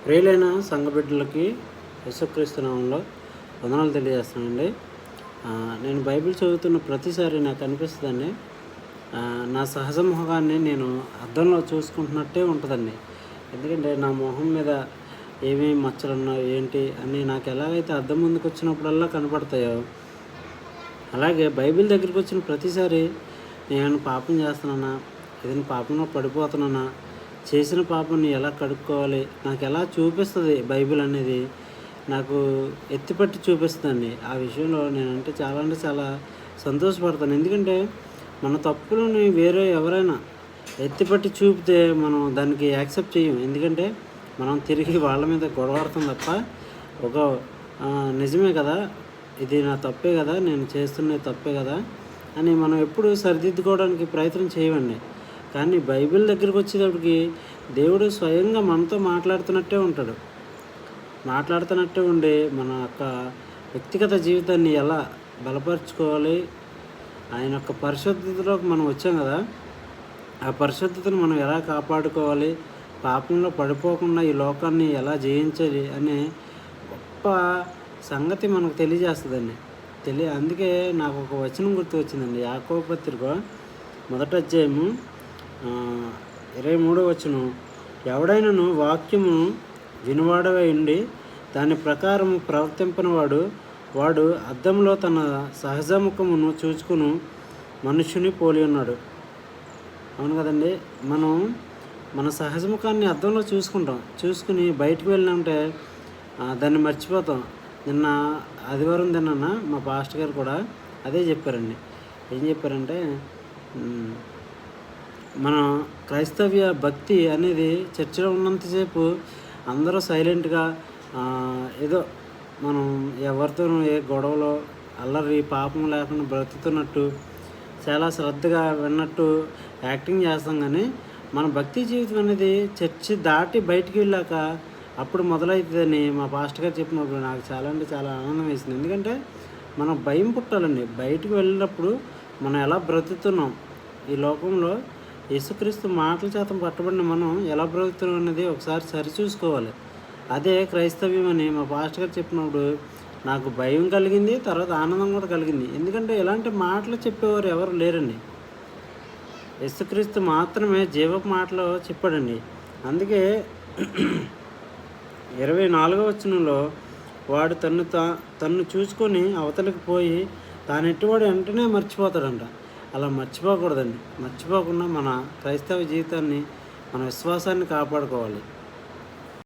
ప్రియులైన సంఘ బిడ్డలకి యేసుక్రీస్తు నామంలో వందనాలు తెలియజేస్తానండి. నేను బైబిల్ చదువుతున్న ప్రతిసారి నాకు అనిపిస్తుందండి, నా సహజ మొహాన్ని నేను అద్దంలో చూసుకుంటున్నట్టే ఉంటుందండి. ఎందుకంటే నా మొహం మీద ఏమేమి మచ్చలున్నాయి ఏంటి అని నాకు ఎలాగైతే అద్దం ముందుకు వచ్చినప్పుడల్లా కనపడతాయో, అలాగే బైబిల్ దగ్గరికి వచ్చిన ప్రతిసారి నేను పాపం చేస్తున్నానా, ఏదైనా పాపంలో పడిపోతున్నానా, చేసిన పాపాన్ని ఎలా కడుక్కోవాలి నాకు ఎలా చూపిస్తుంది బైబిల్ అనేది, నాకు ఎత్తిపట్టి చూపిస్తుందండి. ఆ విషయంలో నేనంటే చాలా సంతోషపడతాను. ఎందుకంటే మన తప్పులని వేరే ఎవరైనా ఎత్తిపట్టి చూపితే మనం దానికి యాక్సెప్ట్ చేయం. ఎందుకంటే మనం తిరిగి వాళ్ళ మీద గొడవడతాం తప్ప ఒక నిజమే కదా, ఇది నా తప్పే కదా, నేను చేస్తున్నది తప్పే కదా అని మనం ఎప్పుడు సరిదిద్దుకోవడానికి ప్రయత్నం చేయమండి. కానీ బైబిల్ దగ్గరికి వచ్చేటప్పటికి దేవుడు స్వయంగా మనతో మాట్లాడుతున్నట్టే ఉంటాడు. మాట్లాడుతున్నట్టే ఉండి మన యొక్క వ్యక్తిగత జీవితాన్ని ఎలా బలపరుచుకోవాలి, ఆయన యొక్క పరిశుద్ధతలోకి మనం వచ్చాం కదా, ఆ పరిశుద్ధతను మనం ఎలా కాపాడుకోవాలి, పాపంలో పడిపోకుండా ఈ లోకాన్ని ఎలా జయించాలి అనే గొప్ప సంగతి మనకు తెలియజేస్తుందండి. అందుకే నాకు ఒక వచనం గుర్తు వచ్చిందండి. యాకోబు పత్రిక 1వ అధ్యాయము 23వ వచనం, ఎవడైనను వాక్యము వినువాడవై ఉండి దాని ప్రకారము ప్రవర్తింపనివాడు వాడు అద్దంలో తన సహజముఖమును చూచుకుని మనుషుని పోలి ఉన్నాడు. అవును కదండి, మనం మన సహజముఖాన్ని అద్దంలో చూసుకుని బయటకు వెళ్ళినంటే దాన్ని మర్చిపోతాం. నిన్న ఆదివారం తిన్నాన మా పాస్టర్ గారు కూడా అదే చెప్పారండి. ఏం చెప్పారంటే, మన క్రైస్తవ్య భక్తి అనేది చర్చిలో ఉన్నంతసేపు అందరూ సైలెంట్గా ఏదో మనం ఎవరితోనూ ఏ గొడవలో అల్లరి పాపం లేకుండా బ్రతుకుతున్నట్టు చాలా శ్రద్ధగా విన్నట్టు యాక్టింగ్ చేస్తాం. కానీ మన భక్తి జీవితం అనేది చర్చి దాటి బయటికి వెళ్ళాక అప్పుడు మొదలవుతుందని మా పాస్టర్ గారు చెప్పినప్పుడు నాకు చాలా ఆనందం వేసింది. ఎందుకంటే మనం భయం పుట్టాలండి. బయటకు వెళ్ళినప్పుడు మనం ఎలా బ్రతుకుతున్నాం, ఈ లోకంలో యేసుక్రీస్తు మాటల చేత పట్టబడిన మనం ఎలా బ్రతుకుతున్నాం అనేది ఒకసారి సరిచూసుకోవాలి. అదే క్రైస్తవ్యం అని మా పాస్టర్ గారు చెప్పినప్పుడు నాకు భయం కలిగింది, తర్వాత ఆనందం కూడా కలిగింది. ఎందుకంటే ఇలాంటి మాటలు చెప్పేవారు ఎవరు లేరండి. యేసుక్రీస్తు మాత్రమే జీవపు మాటలు చెప్పాడండి. అందుకే 24వ వచనంలో వాడు తన్ను చూసుకొని అవతలికి పోయి తానెట్టివాడు వెంటనే మర్చిపోతాడంట. అలా మర్చిపోకూడదండి. మర్చిపోకుండా మన క్రైస్తవ జీవితాన్ని, మన విశ్వాసాన్ని కాపాడుకోవాలి.